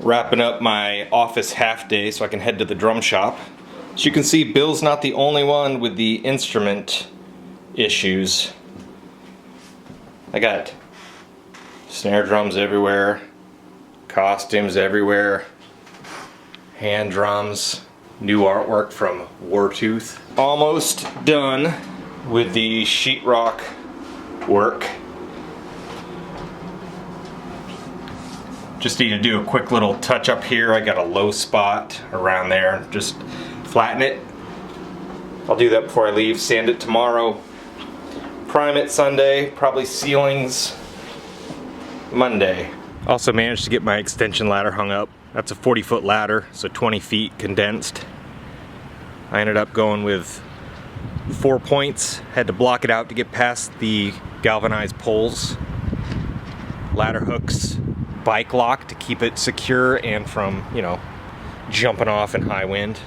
Wrapping up my office half day so I can head to the drum shop. As you can see, Bill's not the only one with the instrument issues. I got snare drums everywhere, costumes everywhere, hand drums, new artwork from Wartooth. Almost done with the sheetrock work. Just need to do a quick little touch up here. I got a low spot around there. Just flatten it. I'll do that before I leave. Sand it tomorrow. Prime it Sunday. Probably ceilings Monday. Also managed to get my extension ladder hung up. That's a 40-foot ladder, so 20 feet condensed. I ended up going with 4 points. Had to block it out to get past the galvanized poles. Ladder hooks, bike lock to keep it secure and from, you know, jumping off in high wind.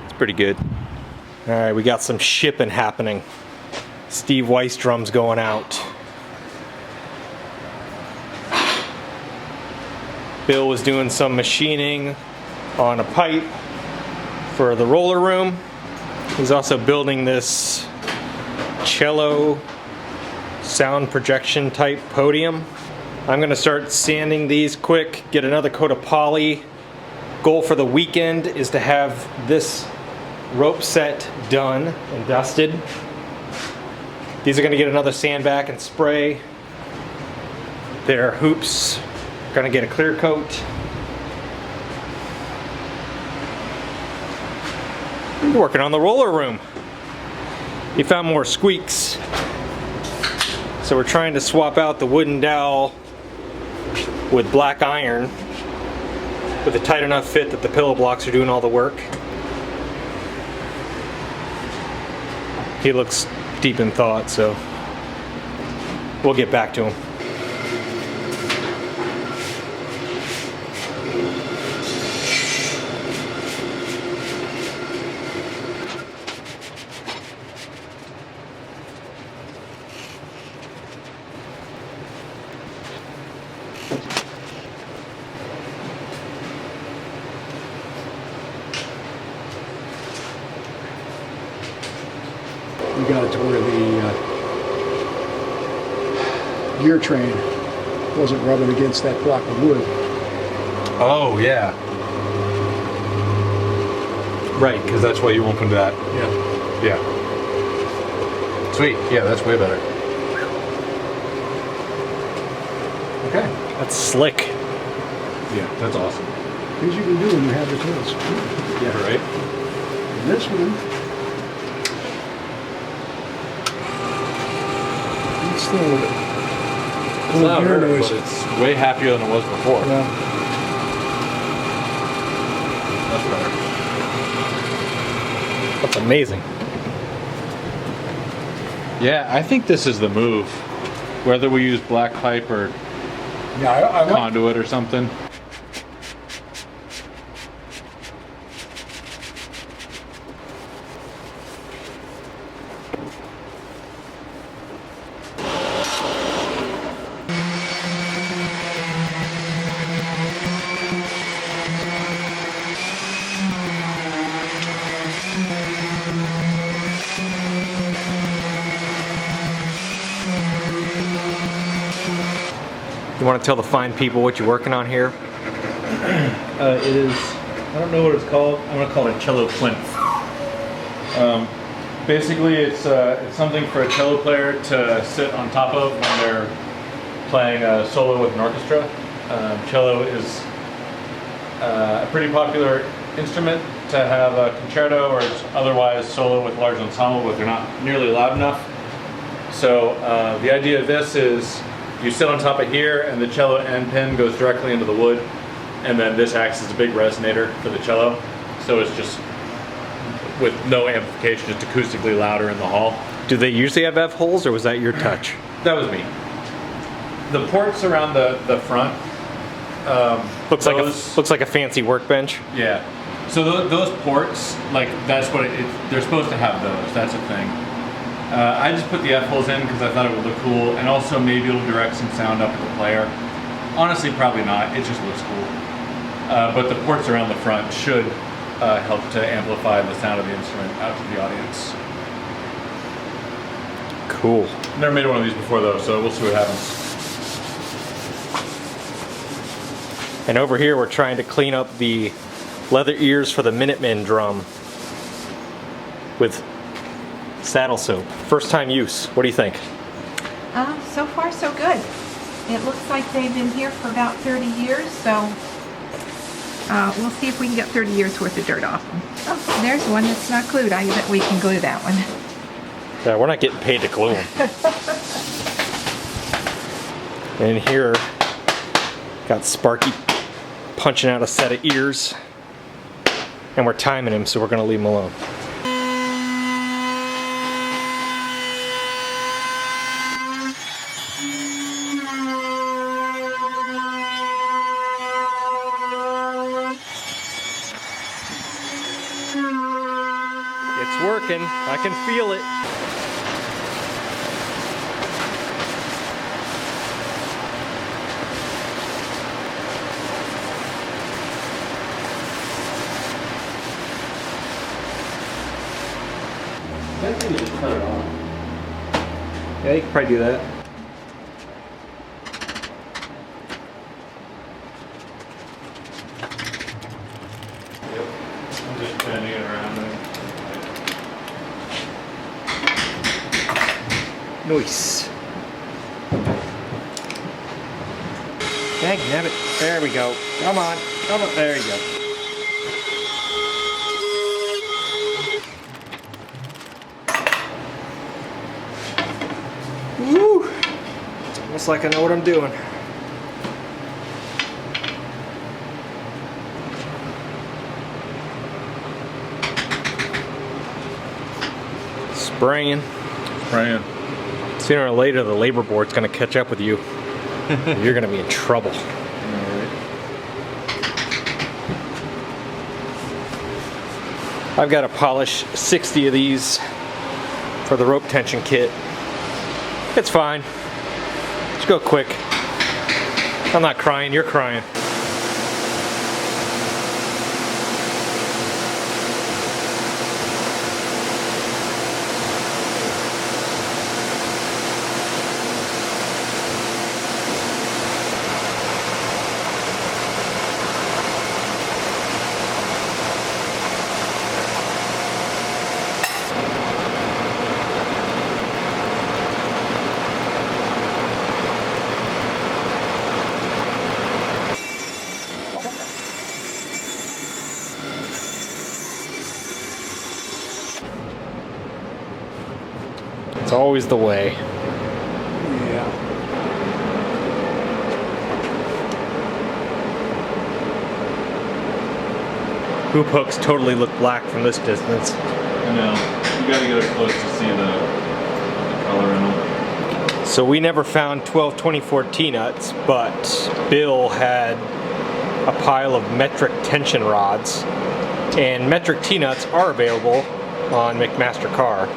It's pretty good. All right, we got some shipping happening. Steve Weiss drums going out. Bill was doing some machining on a pipe for the roller room. He's also building this cello sound projection type podium. I'm gonna start sanding these quick, get another coat of poly. Goal for the weekend is to have this rope set done and dusted. These are gonna get another sand back and spray. Their hoops, gonna get a clear coat. Working on the roller room. He found more squeaks. So we're trying to swap out the wooden dowel with black iron with a tight enough fit that the pillow blocks are doing all the work. He looks deep in thought, so we'll get back to him. We got it to where the gear train wasn't rubbing against that block of wood. Oh, yeah. Right, because that's why you opened that. Yeah. Yeah. Sweet. Yeah, that's way better. Okay. That's slick. Yeah, that's awesome. Things you can do when you have the tools. Yeah, right? And this one, it's still It's not hurt, but it's way happier than it was before. Yeah. That's better. That's amazing. Yeah, I think this is the move. Whether we use black pipe or Yeah, conduit or something. You want to tell the fine people what you're working on here? It is, I don't know what it's called. I'm going to call it Cello Plinth. Basically, it's something for a cello player to sit on top of when they're playing a solo with an orchestra. Cello is a pretty popular instrument to have a concerto or otherwise solo with large ensemble, but they're not nearly loud enough. So the idea of this is you sit on top of here and the cello end pin goes directly into the wood, and then this acts as a big resonator for the cello. So it's just with no amplification, just acoustically louder in the hall. Do they usually have F-holes, or was that your touch? That was me. The ports around the front. Looks like a fancy workbench. Yeah. So those ports, like that's what they're supposed to have those. That's a thing. I just put the F-holes in because I thought it would look cool, and also maybe it'll direct some sound up to the player. Honestly, probably not. It just looks cool. but the ports around the front should help to amplify the sound of the instrument out to the audience. Cool. Never made one of these before though, so we'll see what happens. And over here we're trying to clean up the leather ears for the Minutemen drum with saddle soap. First time use. What do you think? So far so good. It looks like they've been here for about 30 years, so we'll see if we can get 30 years worth of dirt off them. Oh, there's one that's not glued. I bet we can glue that one. Yeah, we're not getting paid to glue them. And here, got Sparky punching out a set of ears. And we're timing him, so we're going to leave him alone. It's working. I can feel it. I think we just cut it off. Yeah, you can probably do that. Yep. I'm just bending it around there. Nice. Dag nabbit. There we go. Come on. Come on. There you go. Woo! It's almost like I know what I'm doing. Spraying. Spraying. Sooner or later, the labor board's going to catch up with you. You're going to be in trouble. I've got to polish 60 of these for the rope tension kit. It's fine. Just go quick. I'm not crying, you're crying. It's always the way. Yeah. Hoop hooks totally look black from this distance. I know. You gotta get up close to see the color in them. So we never found 1224 T-nuts, but Bill had a pile of metric tension rods. And metric T-nuts are available on McMaster Car.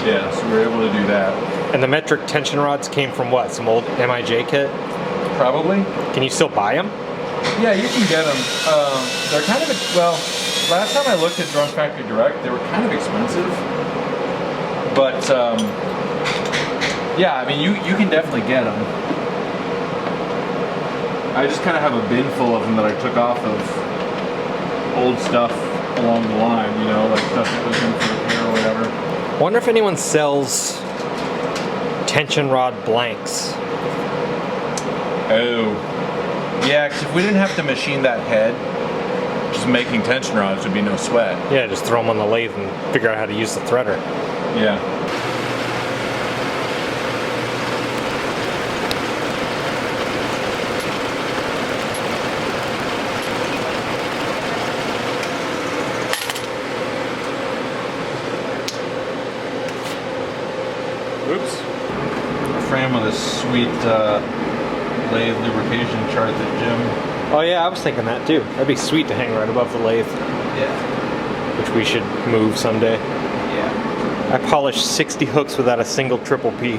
Yeah, so we were able to do that. And the metric tension rods came from what? Some old MIJ kit? Probably. Can you still buy them? Yeah, you can get them. They're kind of, well, last time I looked at Drum Factory Direct, they were kind of expensive. But, yeah, I mean, you can definitely get them. I just kind of have a bin full of them that I took off of old stuff along the line, you know, like stuff that was in for repair or whatever. Wonder if anyone sells tension rod blanks. Oh. Yeah, because if we didn't have to machine that head, just making tension rods would be no sweat. Yeah, just throw them on the lathe and figure out how to use the threader. Yeah. Oops. A frame with a sweet lathe lubrication chart that Jim. Oh yeah, I was thinking that too. That'd be sweet to hang right above the lathe, Yeah. which we should move someday. Yeah. I polished 60 hooks without a single triple P.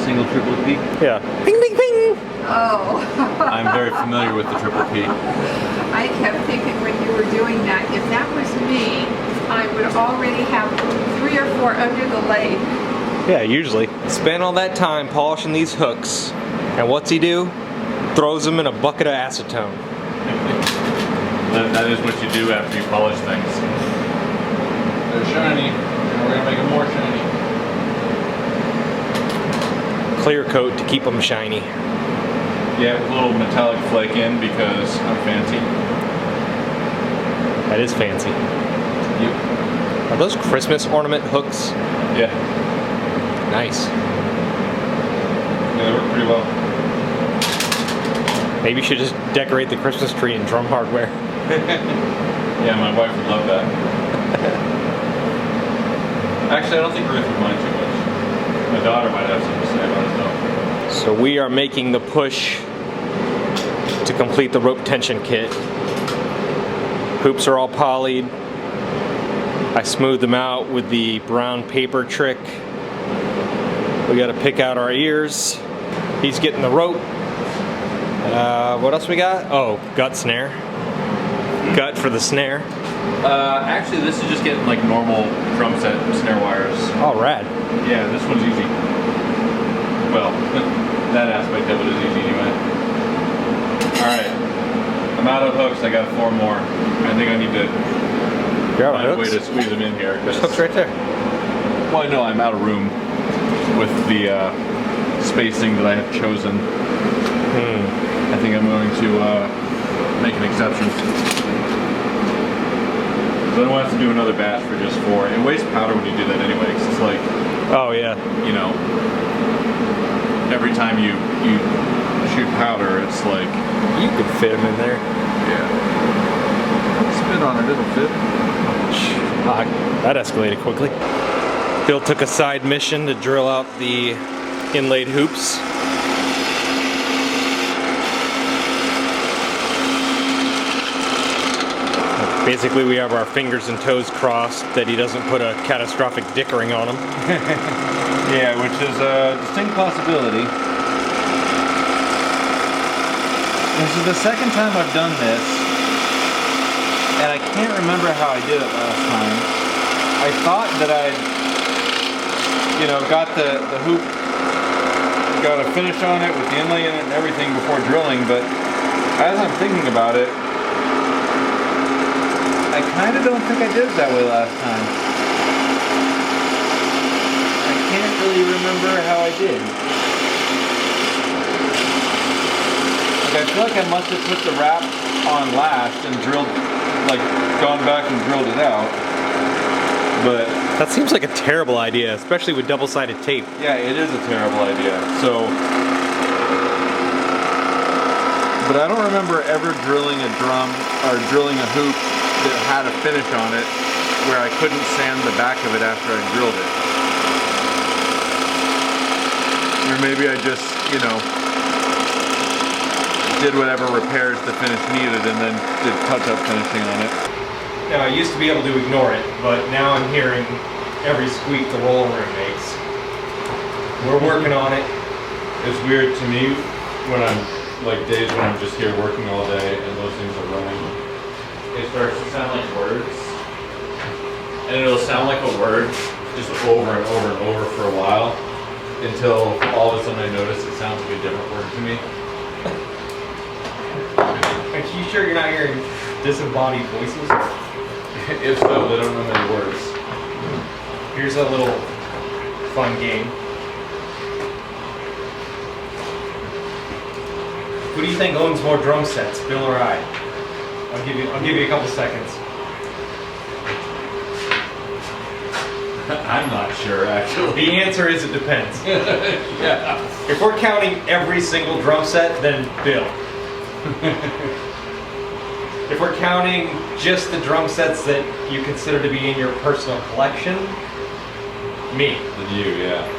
Single triple P. Yeah. Ping, ping, ping! Oh. I'm very familiar with the triple P. I kept thinking when you were doing that, if that was me, I would already have 3 or 4 under the lathe. Yeah, usually. Spent all that time polishing these hooks, and what's he do? Throws them in a bucket of acetone. That is what you do after you polish things. They're shiny, and we're gonna make them more shiny. Clear coat to keep them shiny. Yeah, with a little metallic flake in because I'm fancy. That is fancy. Yep. Are those Christmas ornament hooks? Yeah. Nice. Yeah, they work pretty well. Maybe you should just decorate the Christmas tree in drum hardware. Yeah, my wife would love that. Actually, I don't think Ruth would mind too much. My daughter might have something to say about it though. So we are making the push to complete the rope tension kit. Hoops are all polyed. I smoothed them out with the brown paper trick. We got to pick out our ears. He's getting the rope. What else we got? Oh, gut snare. Gut for the snare. Actually, this is just getting like normal drum set snare wires. Oh, rad. Yeah, this one's easy. Well, that aspect of it is easy anyway. Alright, I'm out of hooks, I got 4 more. I think I need to You're out find of a way hooks? to squeeze them in here. There's hooks right there. Well, no, I'm out of room with the spacing that I have chosen. I think I'm going to make an exception. So I don't have to do another batch for just 4. It wastes powder when you do that anyway, 'cause it's like, Oh, yeah. you know, every time you shoot powder, it's like, You could fit them in there. yeah. Spit on it, it'll fit. Ah, that escalated quickly. Bill took a side mission to drill out the inlaid hoops. Basically, we have our fingers and toes crossed that he doesn't put a catastrophic dick ring on them. Yeah, which is a distinct possibility. This is the second time I've done this, and I can't remember how I did it last time. I thought that I'd, you know, got the hoop, got a finish on it with the inlay in it and everything before drilling, but as I'm thinking about it, I kind of don't think I did it that way last time. I can't really remember how I did. Like, I feel like I must have put the wrap on last and drilled, like, gone back and drilled it out. But That seems like a terrible idea, especially with double-sided tape. yeah, it is a terrible idea. So, but I don't remember ever drilling a drum or drilling a hoop that had a finish on it where I couldn't sand the back of it after I drilled it. Or maybe I just, you know, did whatever repairs the finish needed and then did touch-up finishing on it. Now, I used to be able to ignore it, but now I'm hearing every squeak the roller room makes. We're working on it. It's weird to me when I'm, like, days when I'm just here working all day and those things are running. It starts to sound like words. And it'll sound like a word just over and over and over for a while until all of a sudden I notice it sounds like a different word to me. Are you sure you're not hearing disembodied voices? If so, they don't know many words. Here's a little fun game. Who do you think owns more drum sets, Bill or I? I'll give you a couple seconds. I'm not sure, actually. The answer is it depends. Yeah. If we're counting every single drum set, then Bill. If we're counting just the drum sets that you consider to be in your personal collection, me. Than you, yeah.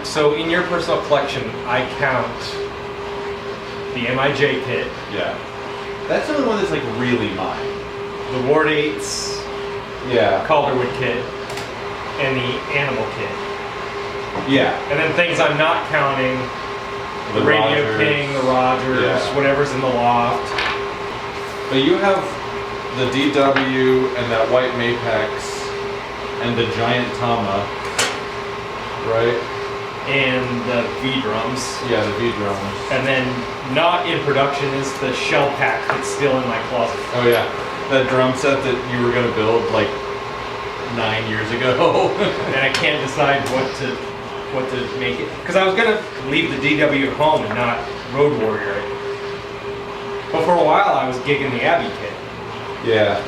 So in your personal collection, I count the MIJ kit, Yeah. That's the only one that's like really mine. the Ward 8s, Yeah. Calderwood kit, and the Animal kit. Yeah. And then things I'm not counting The Radio Rogers. King, the Rogers, Yeah. whatever's in the loft. But you have the DW and that white Mapex and the giant Tama, right? And the V drums. Yeah, the V drums. And then not in production is the shell pack that's still in my closet. Oh yeah, that drum set that you were gonna build like 9 years ago. And I can't decide what to make it. Because I was gonna leave the DW at home and not Road Warrior it. But for a while I was gigging the Abbey kit. Yeah.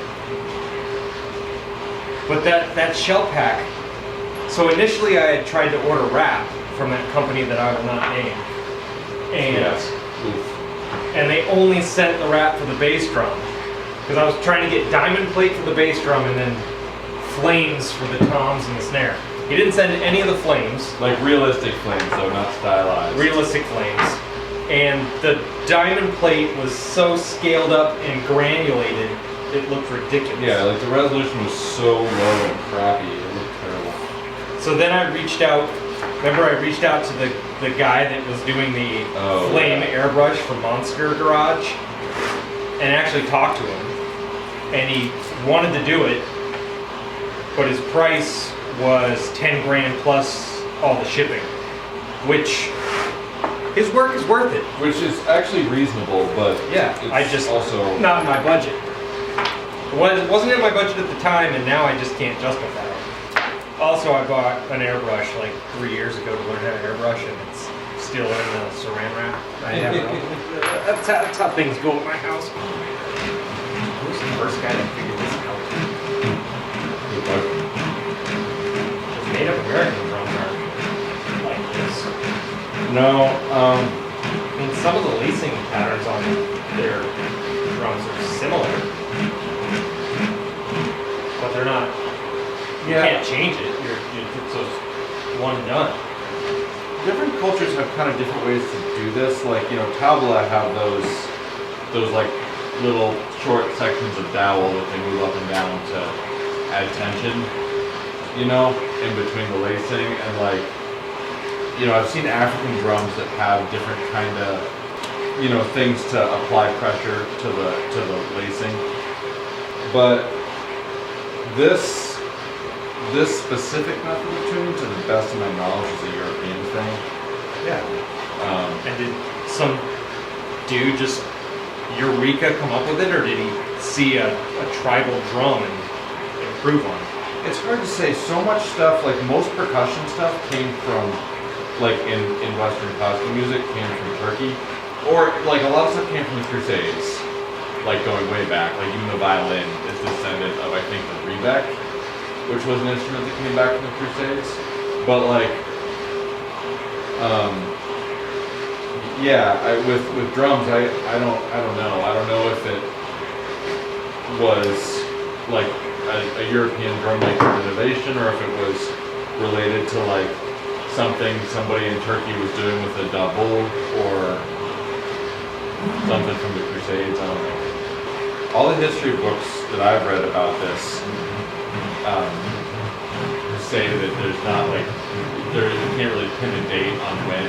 But that shell pack, so initially I had tried to order wrap from that company that I will not name. And Yes. Oof. and they only sent the wrap for the bass drum. Because I was trying to get diamond plate for the bass drum and then flames for the toms and the snare. He didn't send any of the flames, Like realistic flames though, not stylized. realistic flames. And the diamond plate was so scaled up and granulated, it looked ridiculous. Yeah, like the resolution was so low and crappy, it looked terrible. So then I reached out, remember I reached out to the guy that was doing the Oh, flame yeah. airbrush for Monster Garage and actually talked to him. And he wanted to do it, but his price was 10 grand plus all the shipping, which his work is worth it. Which is actually reasonable, but Yeah, it's I just also not in my budget. It wasn't in my budget at the time, and now I just can't justify it. Also, I bought an airbrush like 3 years ago to learn how to airbrush, and it's still in the saran wrap. I have it all. That's how things go at my house. Who's the first guy that figured this out? The Native American drums aren't like this. no. I mean, some of the lacing patterns on their drums are similar, but they're not. You can't change it. It's just one and done. Different cultures have kind of different ways to do this. Like, you know, tabla have those like little short sections of dowel that they move up and down to add tension, you know, in between the lacing. And like, you know, I've seen African drums that have different kind of, you know, things to apply pressure to the lacing. But this specific method of tuning, to the best of my knowledge, is a European thing. Yeah. And did some dude just eureka come up with it, or did he see a tribal drum and improve on it? It's hard to say. So much stuff, like most percussion stuff, came from, like in Western classical music, came from Turkey, or like a lot of stuff came from the Crusades, like going way back. Like even the violin is descendant of, I think, the rebec, which was an instrument that came back from the Crusades. But like, yeah, with drums, I don't know. I don't know if it was like a European drum maker innovation, or if it was related to like something somebody in Turkey was doing with a double, or something from the Crusades. I don't know. All the history books that I've read about this say that there's not like, you can't really pin a date on when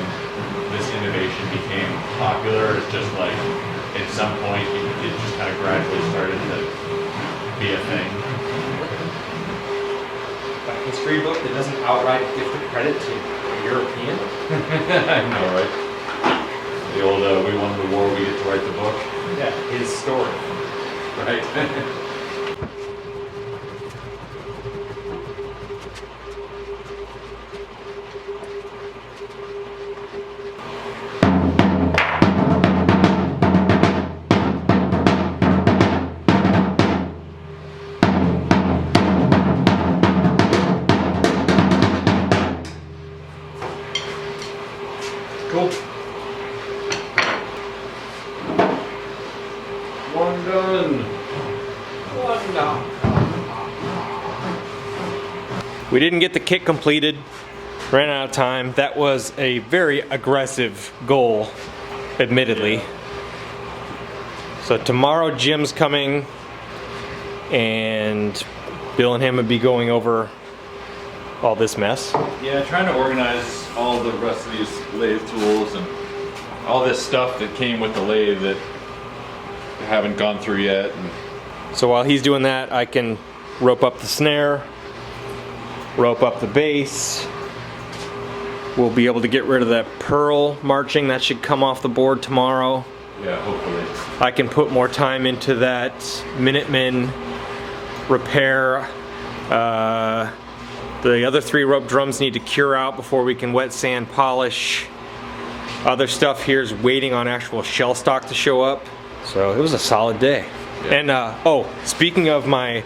this innovation became popular. It's just like at some point it just kind of gradually started to be a thing. A history book that doesn't outright give the credit to a European? I know, right? The old we won the war, we get to write the book. Yeah, his story. Right. Cool. One done. One down. We didn't get the kit completed, ran out of time. That was a very aggressive goal, admittedly. So tomorrow Jim's coming, and Bill and him would be going over all this mess. Yeah, trying to organize all the rest of these lathe tools and all this stuff that came with the lathe that I haven't gone through yet. And So while he's doing that, I can rope up the snare, rope up the bass. We'll be able to get rid of that pearl marching. That should come off the board tomorrow. yeah, hopefully. I can put more time into that Minuteman repair. The other 3 rope drums need to cure out before we can wet sand polish. Other stuff here is waiting on actual shell stock to show up. So it was a solid day. Yeah. And oh, speaking of my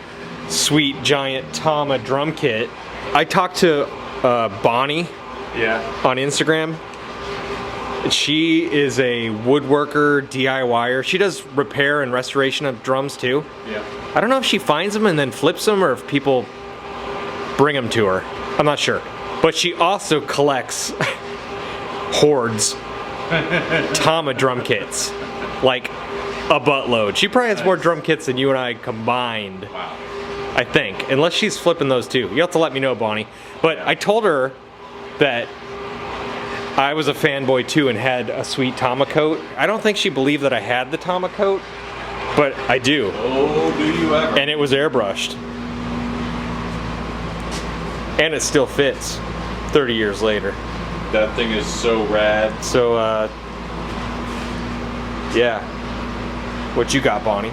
sweet giant Tama drum kit, I talked to Bonnie Yeah. on Instagram. She is a woodworker, DIYer. She does repair and restoration of drums too. Yeah. I don't know if she finds them and then flips them or if people bring them to her. I'm not sure. But she also collects hordes Tama drum kits. Like a buttload. She probably has more drum kits than you and I combined. Wow. I think. Unless she's flipping those too. You have to let me know, Bonnie. But I told her that I was a fanboy too and had a sweet Tama coat. I don't think she believed that I had the Tama coat, but I do. Oh, do you ever? And it was airbrushed. And it still fits 30 years later. That thing is so rad. So, yeah. What you got, Bonnie?